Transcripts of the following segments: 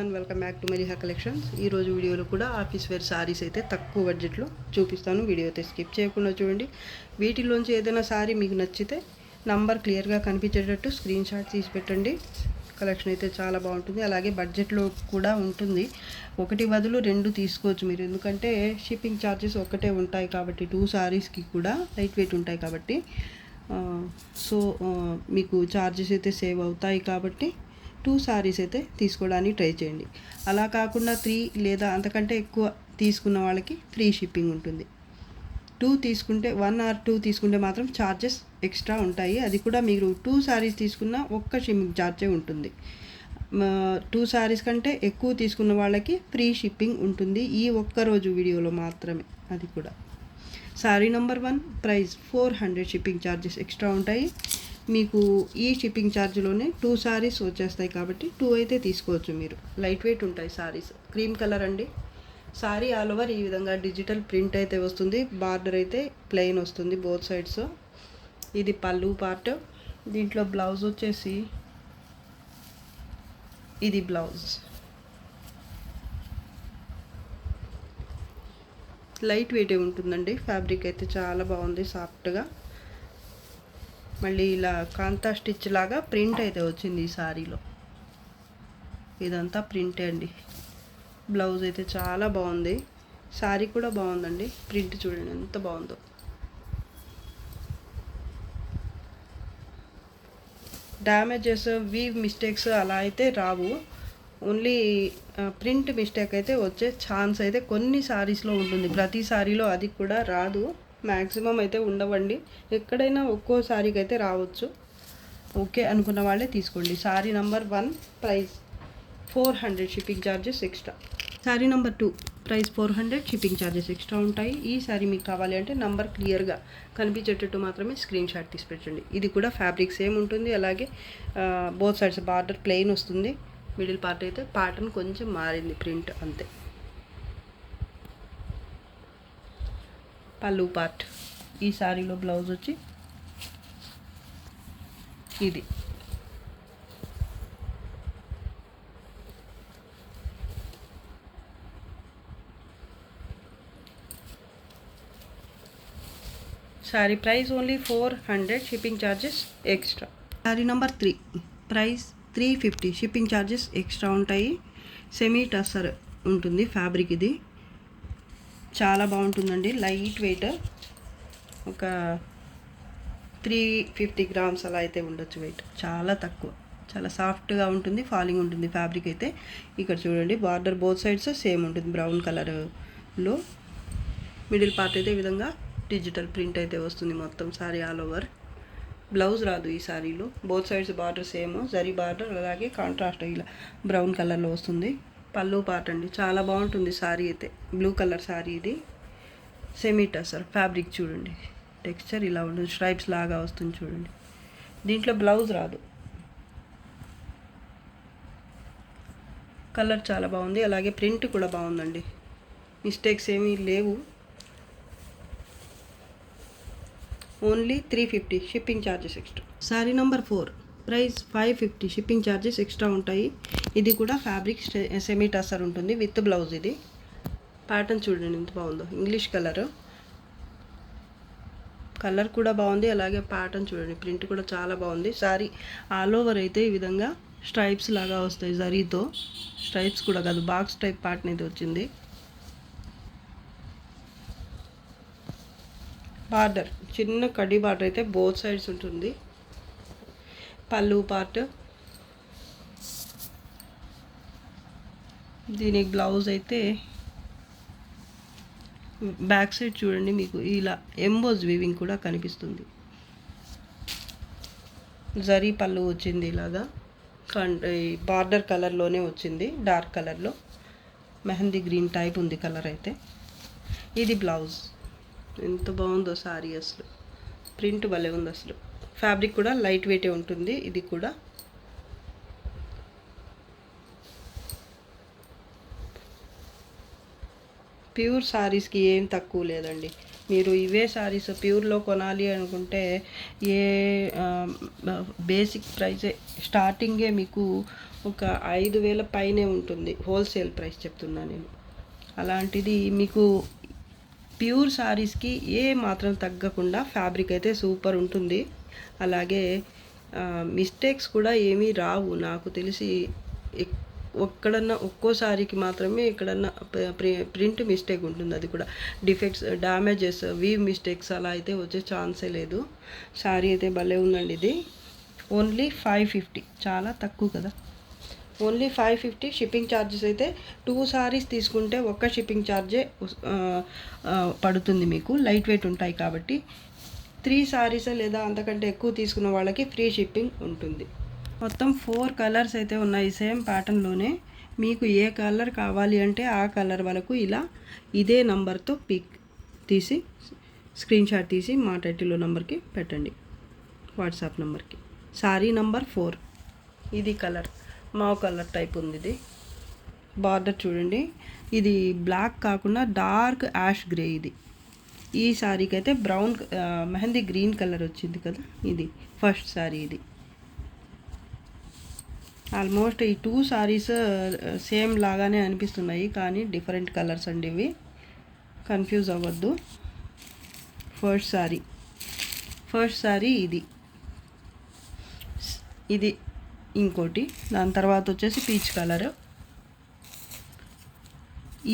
And welcome back to Mariha collections. ఈరోజు వీడియోలో కూడా ఆఫీస్ వేర్ సారీస్ అయితే తక్కువ బడ్జెట్లో చూపిస్తాను. వీడియో అయితే స్కిప్ చేయకుండా చూడండి. వీటిలోంచి ఏదైనా సారీ మీకు నచ్చితే నంబర్ క్లియర్గా కనిపించేటట్టు స్క్రీన్ షాట్ తీసి పెట్టండి. కలెక్షన్ అయితే చాలా బాగుంటుంది. అలాగే బడ్జెట్లో కూడా ఉంటుంది. ఒకటి బదులు రెండు తీసుకోవచ్చు మీరు, ఎందుకంటే షిప్పింగ్ ఛార్జెస్ ఒకటే ఉంటాయి కాబట్టి 2 సారీస్కి కూడా లైట్ వెయిట్ ఉంటాయి కాబట్టి మీకు ఛార్జెస్ అయితే సేవ్ అవుతాయి కాబట్టి 2 సారీస్ అయితే తీసుకోవడానికి ట్రై చేయండి. అలా కాకుండా 3 లేదా అంతకంటే ఎక్కువ తీసుకున్న వాళ్ళకి ఫ్రీ షిప్పింగ్ ఉంటుంది. 2 తీసుకుంటే 1 or 2 తీసుకుంటే మాత్రం ఛార్జెస్ ఎక్స్ట్రా ఉంటాయి. అది కూడా మీరు 2 సారీస్ తీసుకున్న ఒక్క షిప్పింగ్ ఛార్జే ఉంటుంది. 2 సారీస్ కంటే ఎక్కువ తీసుకున్న వాళ్ళకి ఫ్రీ షిప్పింగ్ ఉంటుంది ఈ ఒక్కరోజు వీడియోలో మాత్రమే. అది కూడా sorry number 1 price 400, shipping charges extra ఉంటాయి. మీకు ఈ షిప్పింగ్ ఛార్జ్లోనే 2 సారీస్ వచ్చేస్తాయి కాబట్టి 2 అయితే తీసుకోవచ్చు మీరు. లైట్ వెయిట్ ఉంటాయి సారీస్. క్రీమ్ కలర్ అండి. సారీ ఆల్ ఓవర్ ఈ విధంగా డిజిటల్ ప్రింట్ అయితే వస్తుంది. బార్డర్ అయితే ప్లెయిన్ వస్తుంది బోత్ సైడ్స్. ఇది పళ్ళు పార్ట్. దీంట్లో బ్లౌజ్ వచ్చేసి ఇది బ్లౌజ్. లైట్ వెయిటే ఉంటుందండి. ఫ్యాబ్రిక్ అయితే చాలా బాగుంది, సాఫ్ట్గా. మళ్ళీ ఇలా కాంతా స్టిచ్ లాగా ప్రింట్ అయితే వచ్చింది ఈ సారీలో. ఇదంతా ప్రింటే అండి. బ్లౌజ్ అయితే చాలా బాగుంది. సారీ కూడా బాగుందండి. ప్రింట్ చూడండి ఎంత బాగుందో. డ్యామేజెస్, వీవ్ మిస్టేక్స్ అలా అయితే రావు. ఓన్లీ ప్రింట్ మిస్టేక్ అయితే వచ్చే ఛాన్స్ అయితే కొన్ని సారీస్లో ఉంటుంది. ప్రతి సారీలో అది కూడా రాదు. మ్యాక్సిమం అయితే ఉండవండి. ఎక్కడైనా ఒక్కో సారీకి అయితే రావచ్చు. ఓకే అనుకున్న వాళ్ళే తీసుకోండి. Sorry number 1 price 400, shipping charges extra. Sorry number 2 price 400, shipping charges extra ఉంటాయి. ఈ సారీ మీకు కావాలి అంటే నంబర్ క్లియర్గా కనిపించేటట్టు మాత్రమే స్క్రీన్ షాట్ తీసి పెట్టండి. ఇది కూడా ఫ్యాబ్రిక్ సేమ్ ఉంటుంది. అలాగే బోత్ సైడ్స్ బార్డర్ ప్లెయిన్ వస్తుంది. మిడిల్ పార్ట్ అయితే ప్యాటర్న్ కొంచెం మారింది, ప్రింట్ అంతే. పళ్ళు పార్ట్. ఈ సారీలో బ్లౌజ్ వచ్చి ఇది. Sorry price only 400, shipping charges extra. Sorry number 3 price 350, shipping charges extra ఉంటాయి. సెమీ టస్సర్ ఉంటుంది ఫ్యాబ్రిక్. ఇది చాలా బాగుంటుందండి. లైట్ వెయిట్, ఒక 350 గ్రామ్స్ అలా అయితే ఉండొచ్చు వెయిట్. చాలా తక్కువ, చాలా సాఫ్ట్గా ఉంటుంది. ఫాలింగ్ ఉంటుంది ఫ్యాబ్రిక్ అయితే. ఇక్కడ చూడండి బార్డర్ బోత్ సైడ్స్ సేమ్ ఉంటుంది బ్రౌన్ కలర్లో. మిడిల్ పార్ట్ అయితే ఈ విధంగా డిజిటల్ ప్రింట్ అయితే వస్తుంది మొత్తం సారీ ఆల్ ఓవర్. బ్లౌజ్ రాదు ఈ సారీలో. Both sides border same, zari border, అలాగే కాంట్రాస్ట్ ఇలా బ్రౌన్ కలర్లో వస్తుంది. పళ్ళు పార్ట్ అండి. చాలా బాగుంటుంది సారీ అయితే. బ్లూ కలర్ సారీ ఇది. సెమీ టసర్ ఫ్యాబ్రిక్ చూడండి. టెక్స్చర్ ఇలా ఉంటుంది, స్ట్రైప్స్ లాగా వస్తుంది చూడండి. దీంట్లో బ్లౌజ్ రాదు. కలర్ చాలా బాగుంది. అలాగే ప్రింట్ కూడా బాగుందండి. మిస్టేక్స్ ఏమీ లేవు. Only 350, shipping charges extra. Sorry number 4 price 550, shipping charges extra ఉంటాయి. ఇది కూడా ఫ్యాబ్రిక్ సెమీ టసర్ ఉంటుంది విత్ బ్లౌజ్. ఇది ప్యాటర్న్ చూడండి ఎంత బాగుందో. ఇంగ్లీష్ కలర్ కూడా బాగుంది. అలాగే ప్యాటర్న్ చూడండి, ప్రింట్ కూడా చాలా బాగుంది. సారీ ఆల్ ఓవర్ అయితే ఈ విధంగా స్ట్రైప్స్ లాగా వస్తాయి జరీతో. స్ట్రైప్స్ కూడా కాదు, బాక్స్ టైప్ ప్యాటర్న్ అయితే వచ్చింది. బార్డర్ చిన్న కడ్డీ బార్డర్ అయితే బోత్ సైడ్స్ ఉంటుంది. పళ్ళు పార్ట్. దీనికి బ్లౌజ్ అయితే బ్యాక్ సైడ్ చూడండి మీకు ఇలా ఎంబోజ్ వీవింగ్ కూడా కనిపిస్తుంది. జరీ పళ్ళు వచ్చింది ఇలాగా. బార్డర్ కలర్లోనే వచ్చింది, డార్క్ కలర్లో. మెహందీ గ్రీన్ టైప్ ఉంది కలర్ అయితే. ఇది బ్లౌజ్. ఎంత బాగుందో సారీ అసలు. ప్రింట్ భలే ఉంది అసలు. ఫ్యాబ్రిక్ కూడా లైట్ వెయిటే ఉంటుంది. ఇది కూడా ప్యూర్ సారీస్కి ఏం తక్కువ లేదండి. మీరు ఇవే సారీస్ ప్యూర్లో కొనాలి అనుకుంటే ఏ బేసిక్ ప్రైజే స్టార్టింగే మీకు ఒక 5,000 పైనే ఉంటుంది, హోల్సేల్ ప్రైస్ చెప్తున్నా నేను. అలాంటిది మీకు ప్యూర్ సారీస్కి ఏ మాత్రం తగ్గకుండా ఫ్యాబ్రిక్ అయితే సూపర్ ఉంటుంది. అలాగే మిస్టేక్స్ కూడా ఏమీ రావు నాకు తెలిసి. ఒక్కడన్నా ఒక్కోసారికి మాత్రమే ఎక్కడన్నా ప్రింట్ మిస్టేక్ ఉంటుంది, అది కూడా డిఫెక్ట్స్, డ్యామేజెస్, వీవ్ మిస్టేక్స్ అలా అయితే వచ్చే ఛాన్సే లేదు. శారీ అయితే భలే ఉందండి. ఇది ఓన్లీ 550, చాలా తక్కువ కదా. ఓన్లీ 550. షిప్పింగ్ ఛార్జెస్ అయితే 2 సారీస్ తీసుకుంటే ఒక్క షిప్పింగ్ ఛార్జే పడుతుంది మీకు, లైట్ వెయిట్ ఉంటాయి కాబట్టి. 3 సారీస్ లేదా అంతకంటే ఎక్కువ తీసుకున్న వాళ్ళకి ఫ్రీ షిప్పింగ్ ఉంటుంది. మొత్తం 4 కలర్స్ అయితే ఉన్నాయి సేమ్ ప్యాటర్న్లోనే. మీకు ఏ కలర్ కావాలి అంటే ఆ కలర్ వరకు ఇలా ఇదే నంబర్తో పిక్ తీసి స్క్రీన్ షాట్ తీసి మా టైటిల్లో నెంబర్కి పెట్టండి, వాట్సాప్ నెంబర్కి. Sorry number 4. ఇది కలర్ మావ్ కలర్ టైప్ ఉంది. ఇది బార్డర్ చూడండి, ఇది బ్లాక్ కాకుండా డార్క్ యాష్ గ్రే. ఇది ఈ సారీకి అయితే బ్రౌన్ మెహందీ గ్రీన్ కలర్ వచ్చింది కదా. ఇది ఫస్ట్ సారీ. ఇది ఆల్మోస్ట్ ఈ 2 సారీస్ సేమ్ లాగానే అనిపిస్తున్నాయి కానీ డిఫరెంట్ కలర్స్ అండి ఇవి, కన్ఫ్యూజ్ అవ్వద్దు. ఫస్ట్ సారీ ఇది ఇంకోటి. దాని తర్వాత వచ్చేసి పీచ్ కలర్.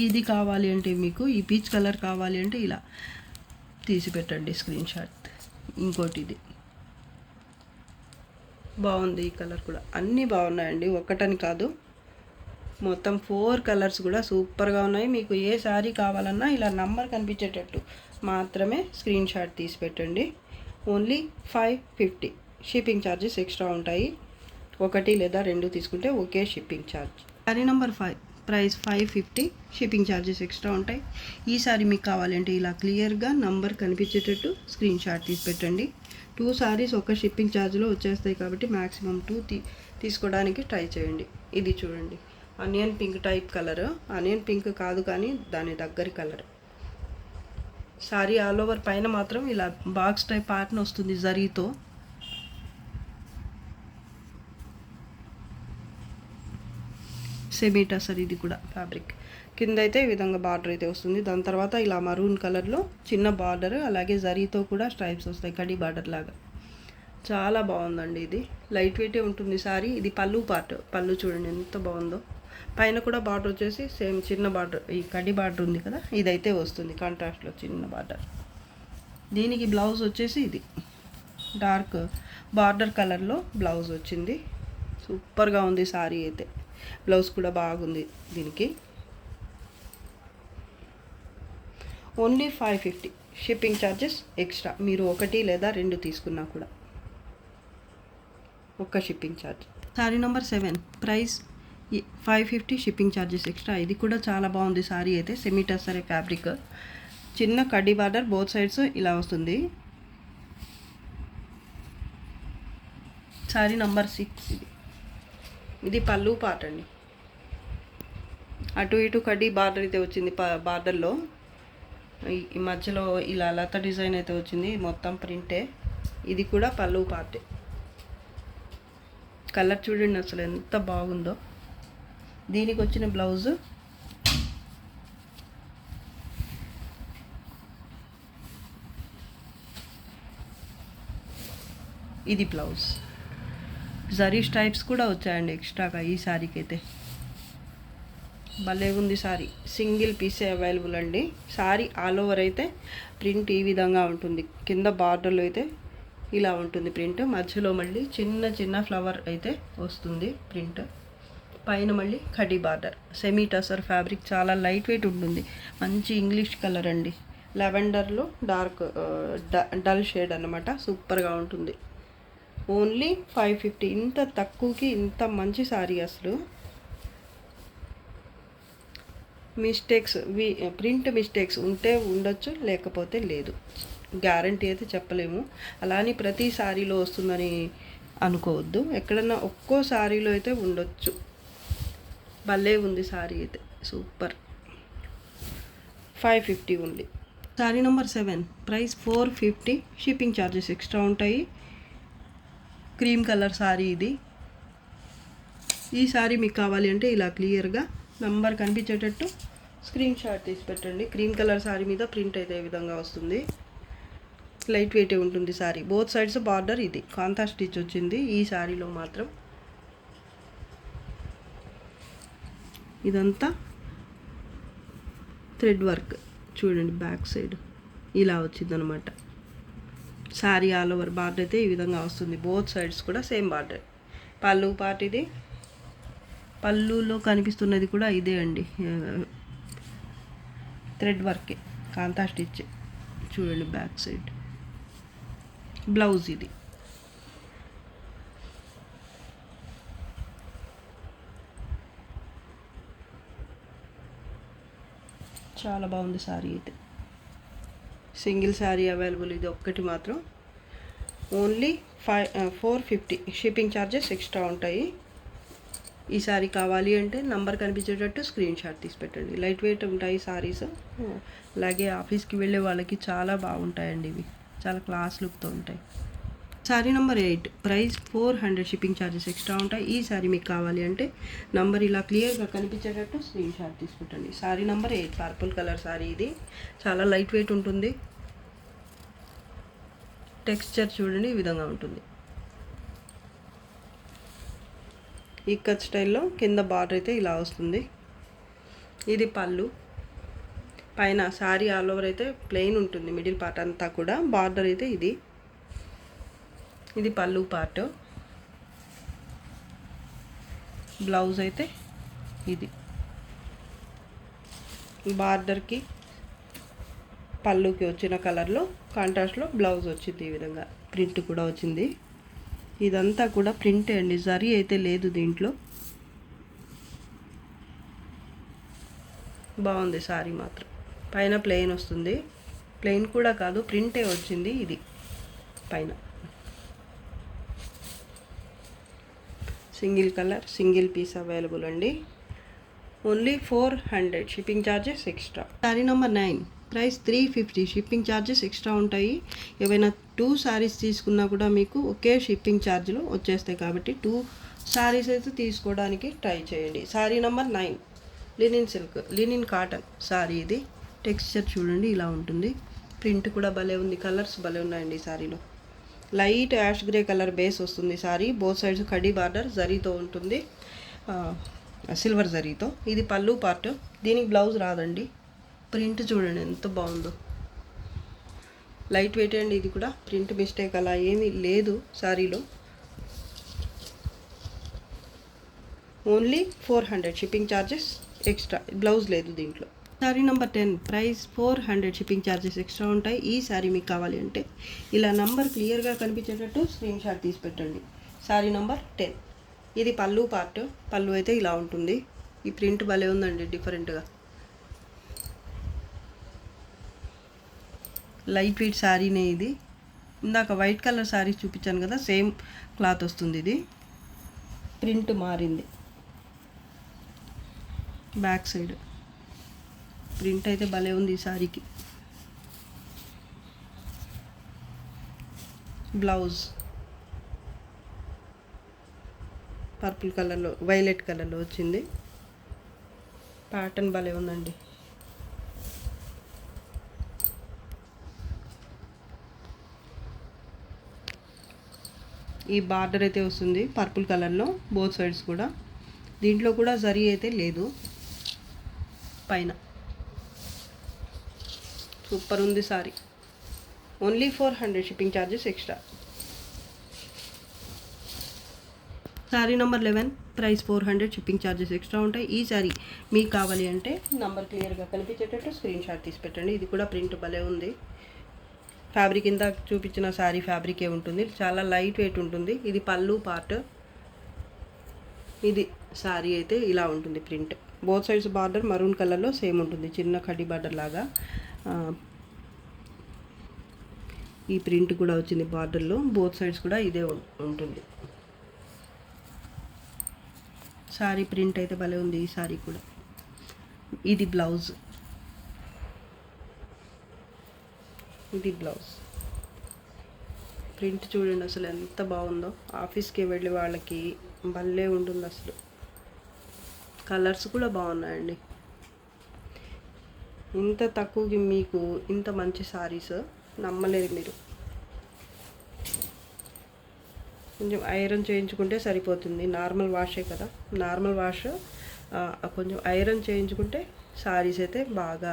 ఇది కావాలి అంటే మీకు ఈ పీచ్ కలర్ కావాలి అంటే ఇలా తీసి పెట్టండి స్క్రీన్ షాట్. ఇంకోటి ఇది బాగుంది, ఈ కలర్ కూడా. అన్నీ బాగున్నాయండి, ఒక్కటని కాదు, మొత్తం 4 కలర్స్ కూడా సూపర్గా ఉన్నాయి. మీకు ఏ శారీ కావాలన్నా ఇలా నంబర్ కనిపించేటట్టు మాత్రమే స్క్రీన్ షాట్ తీసి పెట్టండి. ఓన్లీ 550. షిప్పింగ్ ఛార్జెస్ ఎక్స్ట్రా ఉంటాయి. 1 లేదా 2 తీసుకుంటే okay shipping charge. Sari number 5 price 550. Shipping charges extra ఉంటాయి. ఈ సారీ మీకు కావాలంటే ఇలా క్లియర్గా నంబర్ కనిపించేటట్టు స్క్రీన్ షాట్ తీసి పెట్టండి. 2 సారీస్ ఒక షిప్పింగ్ ఛార్జ్లో వచ్చేస్తాయి కాబట్టి మ్యాక్సిమం 2 తీసుకోవడానికి ట్రై చేయండి. ఇది చూడండి, onion pink type colour. Onion pink కాదు కానీ దాని దగ్గరి కలర్. సారీ ఆల్ ఓవర్ పైన మాత్రం ఇలా బాక్స్ టైప్ ప్యాటర్న్ వస్తుంది జరీతో. సెమీ టసర్ ఇది కూడా ఫ్యాబ్రిక్. కింద అయితే ఈ విధంగా బార్డర్ అయితే వస్తుంది. దాని తర్వాత ఇలా మరూన్ కలర్లో చిన్న బార్డర్, అలాగే జరీతో కూడా స్ట్రైప్స్ వస్తాయి, కడి బార్డర్ లాగా. చాలా బాగుందండి. ఇది లైట్ వెయిటే ఉంటుంది సారీ. ఇది పళ్ళు పార్ట్. పళ్ళు చూడండి ఎంత బాగుందో. పైన కూడా బార్డర్ వచ్చేసి సేమ్ చిన్న బార్డర్, ఈ కడి బార్డర్ ఉంది కదా, ఇదైతే వస్తుంది కాంట్రాస్ట్లో చిన్న బార్డర్. దీనికి బ్లౌజ్ వచ్చేసి ఇది డార్క్ బార్డర్ కలర్లో బ్లౌజ్ వచ్చింది. సూపర్గా ఉంది సారీ అయితే. బ్లౌజ్ కూడా బాగుంది దీనికి. ఓన్లీ 550. Shipping charges extra. మీరు 1 లేదా 2 తీసుకున్నా కూడా ఒక్క shipping charge. Sorry number 7 price 550. Shipping charges extra. ఇది కూడా చాలా బాగుంది సారీ అయితే. సెమీ టసర్ ఫ్యాబ్రిక్, చిన్న కడ్డీ బార్డర్ బోత్ సైడ్స్ ఇలా వస్తుంది. Sorry number 6. ఇది పళ్ళు పార్ట్ అండి. అటు ఇటు కడ్డీ బార్డర్ అయితే వచ్చింది. బార్డర్లో ఈ మధ్యలో ఇలా లత డిజైన్ అయితే వచ్చింది, మొత్తం ప్రింటే. ఇది కూడా పళ్ళు పార్టే. కలర్ చూడండి అసలు ఎంత బాగుందో. దీనికి వచ్చిన బ్లౌజు ఇది బ్లౌజ్. జరీ స్ట్రైప్స్ కూడా వచ్చాయండి ఎక్స్ట్రాగా ఈ శారీకి అయితే. భలే ఉంది సారీ. సింగిల్ పీసే అవైలబుల్ అండి. సారీ ఆల్ ఓవర్ అయితే ప్రింట్ ఈ విధంగా ఉంటుంది. కింద బార్డర్లో అయితే ఇలా ఉంటుంది ప్రింట్. మధ్యలో మళ్ళీ చిన్న చిన్న ఫ్లవర్ అయితే వస్తుంది ప్రింట్. పైన మళ్ళీ కడ్డీ బార్డర్. సెమీ టసర్ ఫ్యాబ్రిక్, చాలా లైట్ వెయిట్ ఉంటుంది. మంచి ఇంగ్లీష్ కలర్ అండి, లెవెండర్లో డార్క్ డల్ షేడ్ అన్నమాట. సూపర్గా ఉంటుంది. ఓన్లీ 550. ఇంత తక్కువకి ఇంత మంచి సారీ అసలు. మిస్టేక్స్, ప్రింట్ మిస్టేక్స్ ఉంటే ఉండొచ్చు, లేకపోతే లేదు. గ్యారంటీ అయితే చెప్పలేము. అలానే ప్రతి సారీలో వస్తుందని అనుకోవద్దు. ఎక్కడన్నా ఒక్కో సారీలో అయితే ఉండొచ్చు. భలే ఉంది సారీ అయితే, సూపర్. 550 ఉంది. Sorry number 7 price 450. Shipping charges extra ఉంటాయి. క్రీమ్ కలర్ సారీ ఇది. ఈ సారీ మీకు కావాలి అంటే ఇలా క్లియర్గా నంబర్ కనిపించేటట్టు స్క్రీన్ షాట్ తీసి పెట్టండి. క్రీమ్ కలర్ సారీ మీద ప్రింట్ అయితే ఈ విధంగా వస్తుంది. లైట్ వెయిట్ ఉంటుంది సారీ. బోత్ సైడ్స్ బార్డర్ ఇది కాంతా స్టిచ్ వచ్చింది ఈ సారీలో మాత్రం. ఇదంతా థ్రెడ్ వర్క్ చూడండి, బ్యాక్ సైడ్ ఇలా వచ్చిందనమాట. శారీ ఆల్ ఓవర్ బార్డర్ అయితే ఈ విధంగా వస్తుంది. బోత్ సైడ్స్ కూడా సేమ్ బార్డర్. పళ్ళు పార్ట్ ఇది. పళ్ళులో కనిపిస్తున్నది కూడా ఇదే అండి, థ్రెడ్ వర్కే, కాంతా స్టిచ్ చూడండి బ్యాక్ సైడ్. బ్లౌజ్ ఇది. చాలా బాగుంది శారీ అయితే. సింగిల్ శారీ అవైలబుల్, ఇది ఒక్కటి మాత్రం. ఓన్లీ 450 షిప్పింగ్ ఛార్జెస్ ఎక్స్ట్రా ఉంటాయి. ఈ శారీ కావాలి అంటే నంబర్ కనిపించేటట్టు స్క్రీన్ షాట్ తీసి పెట్టండి. లైట్ వెయిట్ ఉంటాయి శారీస్. అలాగే ఆఫీస్కి వెళ్ళే వాళ్ళకి చాలా బాగుంటాయండి ఇవి, చాలా క్లాస్ లుక్తో ఉంటాయి. Sari number 8 price 400 shipping charges extra ఉంటాయి. ఈ శారీ మీకు కావాలి అంటే నంబర్ ఇలా క్లియర్గా కనిపించేటట్టు స్క్రీన్ షాట్ తీసుకుంటండి. Sari number 8 purple colour sari ఇది. చాలా లైట్ వెయిట్ ఉంటుంది. టెక్స్చర్ చూడండి ఈ విధంగా ఉంటుంది. ఈ కట్ స్టైల్లో కింద బార్డర్ అయితే ఇలా వస్తుంది. ఇది పళ్ళు. పైన శారీ ఆల్ ఓవర్ అయితే ప్లెయిన్ ఉంటుంది, మిడిల్ పార్ట్ అంతా కూడా. బార్డర్ అయితే ఇది. ఇది పళ్ళు పార్ట్. బ్లౌజ్ అయితే ఇది. బార్డర్కి పళ్ళుకి వచ్చిన కలర్లో కాంట్రాస్ట్లో బ్లౌజ్ వచ్చింది ఈ విధంగా. ప్రింట్ కూడా వచ్చింది. ఇదంతా కూడా ప్రింటే అండి, జరీ అయితే లేదు దీంట్లో. బాగుంది సారీ మాత్రం. పైన ప్లెయిన్ వస్తుంది. ప్లెయిన్ కూడా కాదు, ప్రింటే వచ్చింది ఇది పైన. Single colour, single piece available అండి. Only 400 shipping charges extra. Sari number 9 price 350 shipping charges extra ఉంటాయి. ఏవైనా 2 శారీస్ తీసుకున్నా కూడా మీకు ఒకే షిప్పింగ్ ఛార్జ్లు వచ్చేస్తాయి. కాబట్టి 2 శారీస్ అయితే తీసుకోవడానికి ట్రై చేయండి. Sari number 9 linen silk, linen cotton sari ఇది. టెక్స్చర్ చూడండి ఇలా ఉంటుంది. ప్రింట్ కూడా భలే ఉంది. కలర్స్ భలే ఉన్నాయండి ఈ శారీలో. Light ash grey colour base వస్తుంది సారీ. బోత్ సైడ్స్ కడీ బార్డర్ జరీతో ఉంటుంది, సిల్వర్ జరీతో. ఇది పళ్ళు పార్ట్. దీనికి బ్లౌజ్ రాదండి. ప్రింట్ చూడండి ఎంత బాగుందో. లైట్ వెయిట్ అండి ఇది కూడా. ప్రింట్ మిస్టేక్ అలా ఏమీ లేదు శారీలో. Only 400 shipping charges extra. Blouse లేదు దీంట్లో. Sari number 10 price 400 shipping charges extra ఉంటాయి. ఈ శారీ మీకు కావాలి అంటే ఇలా నంబర్ క్లియర్గా కనిపించేటట్టు స్క్రీన్ షాట్ తీసి పెట్టండి. శారీ నెంబర్ 10. ఇది పళ్ళు పార్ట్. పళ్ళు అయితే ఇలా ఉంటుంది. ఈ ప్రింట్ భలే ఉందండి, డిఫరెంట్గా. లైట్ వెయిట్ శారీనే ఇది. ఇందాక వైట్ కలర్ శారీ చూపించాను కదా, సేమ్ క్లాత్ వస్తుంది ఇది. ప్రింట్ మారింది. బ్యాక్ సైడ్ ప్రింట్ అయితే భలే ఉంది ఈ శారీకి. బ్లౌజ్ పర్పుల్ కలర్లో, వైలెట్ కలర్లో వచ్చింది. ప్యాటర్న్ భలే ఉందండి. ఈ బార్డర్ అయితే వస్తుంది పర్పుల్ కలర్లో బోత్ సైడ్స్ కూడా. దీంట్లో కూడా జరీ అయితే లేదు. పైన సూపర్ ఉంది sorry. Only 400 shipping charges extra. Sari number 11 price 400 shipping charges extra ఉంటాయి. ఈ శారీ మీకు కావాలి అంటే నంబర్ క్లియర్గా కనిపించేటట్టు స్క్రీన్ షాట్ తీసి పెట్టండి. ఇది కూడా ప్రింట్ భలే ఉంది. ఫ్యాబ్రిక్ ఇంత చూపించిన శారీ ఫ్యాబ్రికే ఉంటుంది. చాలా లైట్ వెయిట్ ఉంటుంది. ఇది పళ్ళు పార్ట్. ఇది శారీ అయితే ఇలా ఉంటుంది print. Both sides border maroon కలర్లో సేమ్ ఉంటుంది, చిన్న కడ్డీ బార్డర్ లాగా. ఈ ప్రింట్ కూడా వచ్చింది బార్డర్లో. బోత్ సైడ్స్ కూడా ఇదే ఉంటుంది. శారీ ప్రింట్ అయితే భలే ఉంది ఈ శారీ కూడా. ఇది బ్లౌజ్. ఇది బ్లౌజ్. ప్రింట్ చూడండి అసలు ఎంత బాగుందో. ఆఫీస్కి వెళ్ళే వాళ్ళకి భలే ఉంటుంది అసలు. కలర్స్ కూడా బాగున్నాయండి. ఇంత తక్కువకి మీకు ఇంత మంచి సారీస్ నమ్మలేరు మీరు. కొంచెం ఐరన్ చేయించుకుంటే సరిపోతుంది, నార్మల్ వాషే కదా. నార్మల్ వాష్ కొంచెం ఐరన్ చేయించుకుంటే సారీస్ అయితే బాగా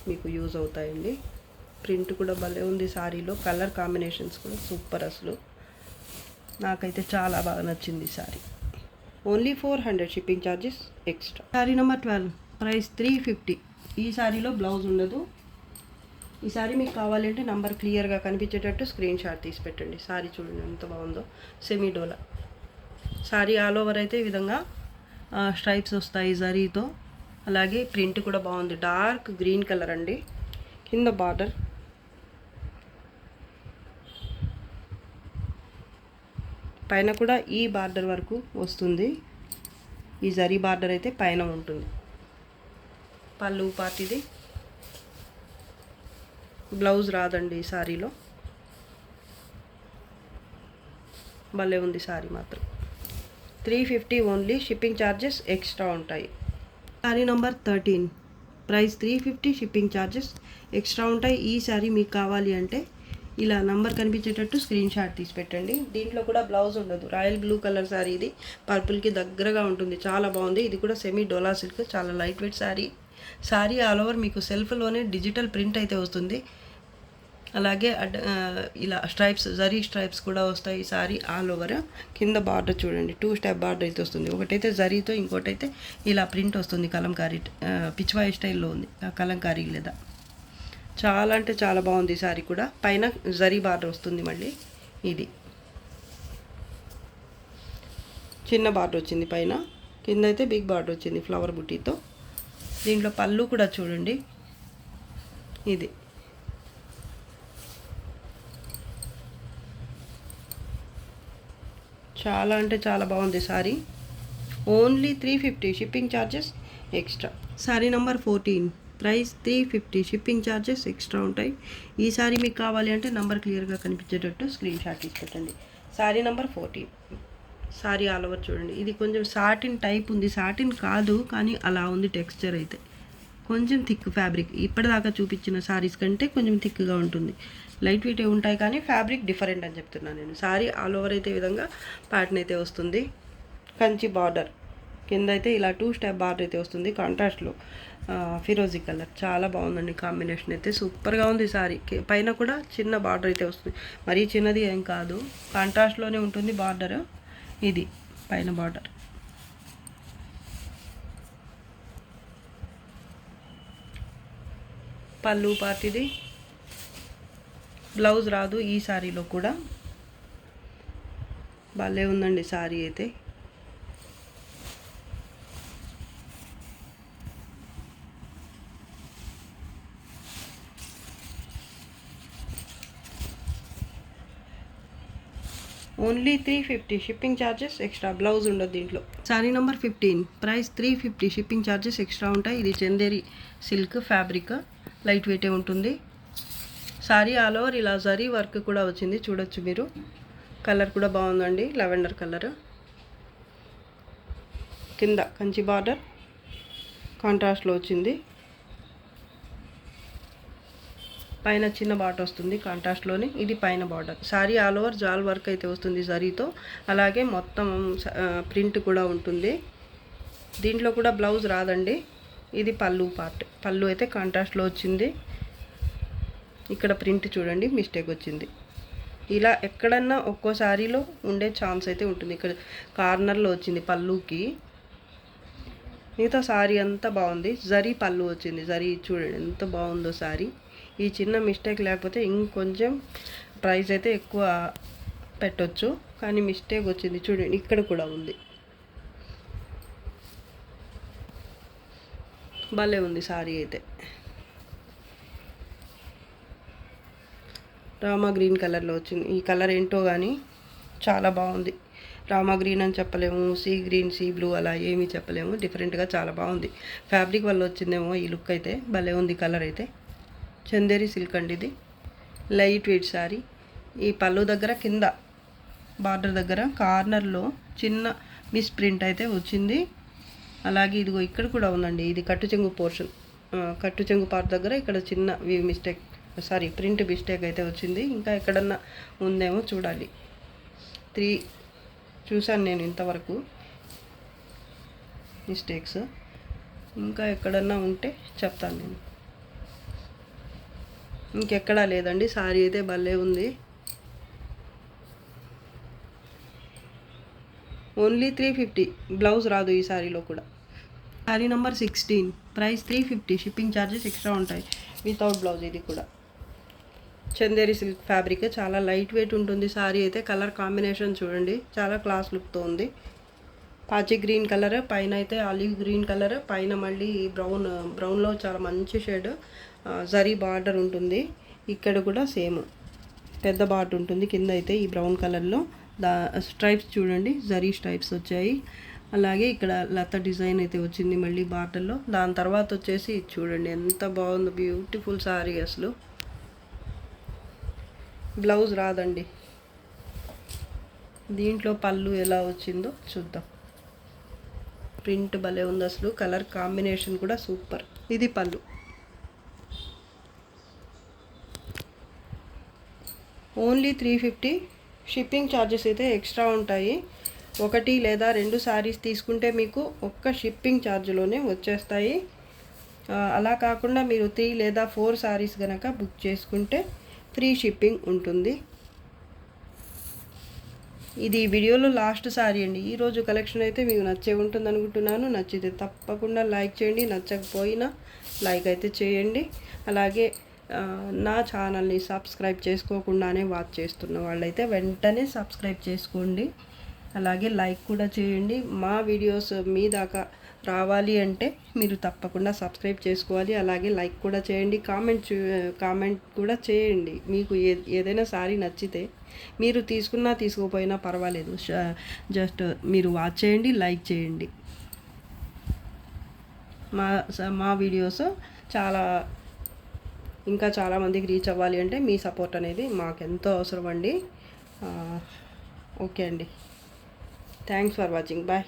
మీకు యూజ్ అవుతాయండి. ప్రింట్ కూడా భలే ఉంది సారీలో, కలర్ కాంబినేషన్స్ కూడా సూపర్. అసలు నాకైతే చాలా బాగా నచ్చింది sorry. Only 400 shipping charges extra. Sorry number 12 price 350. ఈ సారీలో బ్లౌజ్ ఉండదు. ఈ సారీ మీకు కావాలంటే నంబర్ క్లియర్గా కనిపించేటట్టు స్క్రీన్ షాట్ తీసి పెట్టండి. సారీ చూడండి ఎంత బాగుందో, సెమీ డోలా సారీ. ఆల్ ఓవర్ అయితే ఈ విధంగా స్ట్రైప్స్ వస్తాయి జరీతో. అలాగే ప్రింట్ కూడా బాగుంది, డార్క్ గ్రీన్ కలర్ అండి. కింద బార్డర్, పైన కూడా ఈ బార్డర్ వరకు వస్తుంది. ఈ జరీ బార్డర్ అయితే పైన ఉంటుంది. పళ్ళు పార్టీది. బ్లౌజ్ రాదండి ఈ సారీలో. భలే ఉంది సారీ మాత్రం. 350 ఓన్లీ, షిప్పింగ్ ఛార్జెస్ ఎక్స్ట్రా ఉంటాయి. Sorry number 13 price 350, shipping charges extra ఉంటాయి. ఈ సారీ మీకు కావాలి అంటే ఇలా నంబర్ కనిపించేటట్టు స్క్రీన్ షాట్ తీసి పెట్టండి. దీంట్లో కూడా బ్లౌజ్ ఉండదు. రాయల్ బ్లూ కలర్ సారీ ఇది, పర్పుల్కి దగ్గరగా ఉంటుంది, చాలా బాగుంది. ఇది కూడా సెమీ డోలా సిల్క్, చాలా light weight sorry. Sorry all over మీకు సెల్ఫ్లోనే డిజిటల్ ప్రింట్ అయితే వస్తుంది. అలాగే ఇలా స్ట్రైప్స్, జరీ స్ట్రైప్స్ కూడా వస్తాయి. ఈ సారీ ఆల్ ఓవర్. కింద బార్డర్ చూడండి, 2 స్టెప్ బార్డర్ అయితే వస్తుంది. ఒకటైతే జరీతో, ఇంకోటైతే ఇలా ప్రింట్ వస్తుంది. కలంకారీ పిచ్వాయి స్టైల్లో ఉంది, కలంకారీ లేదా. చాలా అంటే చాలా బాగుంది ఈ సారీ కూడా. పైన జరీ బార్డర్ వస్తుంది. మళ్ళీ ఇది చిన్న బార్డర్ వచ్చింది పైన, కింద అయితే బిగ్ బార్డర్ వచ్చింది ఫ్లవర్ బుట్టీతో. దీంట్లో పళ్ళు కూడా చూడండి, ఇది చాలా అంటే చాలా బాగుంది sorry. Only 350, shipping charges extra. Sorry number 14 price 350, shipping charges extra ఉంటాయి. ఈ సారీ మీకు కావాలి అంటే నంబర్ క్లియర్గా కనిపించేటట్టు స్క్రీన్ షాట్ తీసి పెట్టండి. Sorry number 14. Sorry all over చూడండి. ఇది కొంచెం సాటిన్ టైప్ ఉంది, సాటిన్ కాదు కానీ అలా ఉంది టెక్స్చర్ అయితే. కొంచెం థిక్ ఫ్యాబ్రిక్, ఇప్పటిదాకా చూపించిన సారీస్ కంటే కొంచెం థిక్గా ఉంటుంది. లైట్ వెయిట్ ఉంటాయి కానీ ఫ్యాబ్రిక్ డిఫరెంట్ అని చెప్తున్నాను నేను. సారీ ఆల్ ఓవర్ అయితే ఈ విధంగా ప్యాటర్న్ అయితే వస్తుంది. కంచి బార్డర్, కింద అయితే ఇలా 2 స్టెప్ బార్డర్ అయితే వస్తుంది. కాంట్రాస్ట్లో ఫిరోజీ కలర్, చాలా బాగుందండి కాంబినేషన్ అయితే, సూపర్గా ఉంది సారీ. పైన కూడా చిన్న బార్డర్ అయితే వస్తుంది, మరీ చిన్నది ఏం కాదు, కాంట్రాస్ట్లోనే ఉంటుంది బార్డర్. ఇది పైన బార్డర్. పళ్ళు పార్టీది. బ్లౌజ్ రాదు ఈ సారీలో కూడా. భలే ఉందండి సారీ అయితే. Only 350, shipping charges extra. Blouse ఉండదు దీంట్లో. Sorry number 15 price 350, shipping charges extra ఉంటాయి. ఇది చందేరి సిల్క్ ఫ్యాబ్రిక్, లైట్ వెయిటే ఉంటుంది. సారీ ఆల్ ఓవర్ ఇలా జరీ వర్క్ కూడా వచ్చింది, చూడొచ్చు మీరు. కలర్ కూడా బాగుందండి, లెవెండర్ కలర్. కింద కంచి బార్డర్ కాంట్రాస్ట్లో వచ్చింది. పైన చిన్న బార్డర్ వస్తుంది కాంట్రాస్ట్లోనే, ఇది పైన బార్డర్. సారీ ఆల్ ఓవర్ జాల్ వర్క్ అయితే వస్తుంది జరీతో. అలాగే మొత్తం ప్రింట్ కూడా ఉంటుంది. దీంట్లో కూడా బ్లౌజ్ రాదండి. ఇది పళ్ళు పార్ట్. పళ్ళు అయితే కాంట్రాస్ట్లో వచ్చింది. ఇక్కడ ప్రింట్ చూడండి మిస్టేక్ వచ్చింది. ఇలా ఎక్కడన్నా ఒక్కో సారీలో ఉండే ఛాన్స్ అయితే ఉంటుంది. ఇక్కడ కార్నర్లో వచ్చింది పళ్ళుకి, మిగతా సారీ అంతా బాగుంది. జరీ పళ్ళు వచ్చింది, జరీ చూడండి ఎంత బాగుందో సారీ. ఈ చిన్న మిస్టేక్ లేకపోతే ఇంకొంచెం ప్రైస్ అయితే ఎక్కువ పెట్టొచ్చు, కానీ మిస్టేక్ వచ్చింది చూడండి. ఇక్కడ కూడా ఉంది, భలే ఉంది సారీ అయితే. రామా గ్రీన్ కలర్లో వచ్చింది. ఈ కలర్ ఏంటో కానీ చాలా బాగుంది. రామా గ్రీన్ అని చెప్పలేము, సీ గ్రీన్, సీ బ్లూ అలా ఏమీ చెప్పలేము, డిఫరెంట్గా చాలా బాగుంది. ఫ్యాబ్రిక్ వల్ల వచ్చిందేమో ఈ లుక్ అయితే, భలే ఉంది కలర్ అయితే. చందేరి సిల్క్ అండి ఇది, లైట్ వెయిట్ సారీ. ఈ పళ్ళు దగ్గర కింద బార్డర్ దగ్గర కార్నర్లో చిన్న మిస్ ప్రింట్ అయితే వచ్చింది. అలాగే ఇదిగో ఇక్కడ కూడా ఉందండి, ఇది కట్టు చెంగు పోర్షన్, కట్టు చెంగు పార్ట్ దగ్గర ఇక్కడ చిన్న మిస్టేక్, సారీ ప్రింట్ మిస్టేక్ అయితే వచ్చింది. ఇంకా ఎక్కడన్నా ఉందేమో చూడాలి. 3 చూశాను నేను ఇంతవరకు మిస్టేక్స్, ఇంకా ఎక్కడన్నా ఉంటే చెప్తాను నేను. ఇంకెక్కడా లేదండి, సారీ అయితే భలే ఉంది. ఓన్లీ 350, బ్లౌజ్ రాదు ఈ సారీలో కూడా. Sorry number 16, price 350, shipping charges extra ఉంటాయి వితౌట్ బ్లౌజ్. ఇది కూడా చందేరి సిల్క్ ఫ్యాబ్రిక్, చాలా లైట్ వెయిట్ ఉంటుంది సారీ అయితే. కలర్ కాంబినేషన్ చూడండి, చాలా క్లాస్ లుక్తో ఉంది. పాచి గ్రీన్ కలర్, పైన అయితే ఆలివ్ గ్రీన్ కలర్, పైన మళ్ళీ బ్రౌన్లో చాలా మంచి షేడ్ జరీ బార్డర్ ఉంటుంది. ఇక్కడ కూడా సేమ్ పెద్ద బార్డర్ ఉంటుంది కింద అయితే ఈ బ్రౌన్ కలర్లో. స్ట్రైప్స్ చూడండి, జరీ స్ట్రైప్స్ వచ్చాయి. అలాగే ఇక్కడ లత డిజైన్ అయితే వచ్చింది మళ్ళీ బార్డర్లో. దాని తర్వాత వచ్చేసి చూడండి ఎంత బాగుందో, బ్యూటిఫుల్ సారీ అసలు. బ్లౌజ్ రాదండి. దీంట్లో పళ్ళు ఎలా వచ్చిందో చూద్దాం. ప్రింట్ భలే ఉంది అసలు, కలర్ కాంబినేషన్ కూడా సూపర్. ఇది పళ్ళు. ఓన్లీ 350, షిప్పింగ్ ఛార్జెస్ అయితే ఎక్స్ట్రా ఉంటాయి. 1 లేదా 2 సారీస్ తీసుకుంటే మీకు ఒక్క షిప్పింగ్ ఛార్జ్లోనే వచ్చేస్తాయి. అలా కాకుండా మీరు 3 లేదా 4 సారీస్ కనుక బుక్ చేసుకుంటే ఫ్రీ షిప్పింగ్ ఉంటుంది. ఇది వీడియోలో లాస్ట్ సారీ అండి. ఈరోజు కలెక్షన్ అయితే మీకు నచ్చే ఉంటుంది అనుకుంటున్నాను. నచ్చితే తప్పకుండా లైక్ చేయండి, నచ్చకపోయినా లైక్ అయితే చేయండి. అలాగే నా ఛానల్ని సబ్స్క్రైబ్ చేసుకోకుండానే వాచ్ చేస్తున్న వాళ్ళైతే వెంటనే సబ్స్క్రైబ్ చేసుకోండి. అలాగే లైక్ కూడా చేయండి. మా వీడియోస్ మీ దాకా రావాలి అంటే మీరు తప్పకుండా సబ్స్క్రైబ్ చేసుకోవాలి. అలాగే లైక్ కూడా చేయండి, కామెంట్ కూడా చేయండి. మీకు ఏదైనా సారీ నచ్చితే మీరు తీసుకున్నా తీసుకోకపోయినా పర్వాలేదు, జస్ట్ మీరు వాచ్ చేయండి, లైక్ చేయండి. మా వీడియోస్ ఇంకా చాలామందికి రీచ్ అవ్వాలి అంటే మీ సపోర్ట్ అనేది మాకు ఎంతో అవసరం అండి. ఓకే అండి, థ్యాంక్స్ ఫర్ వాచింగ్, బాయ్.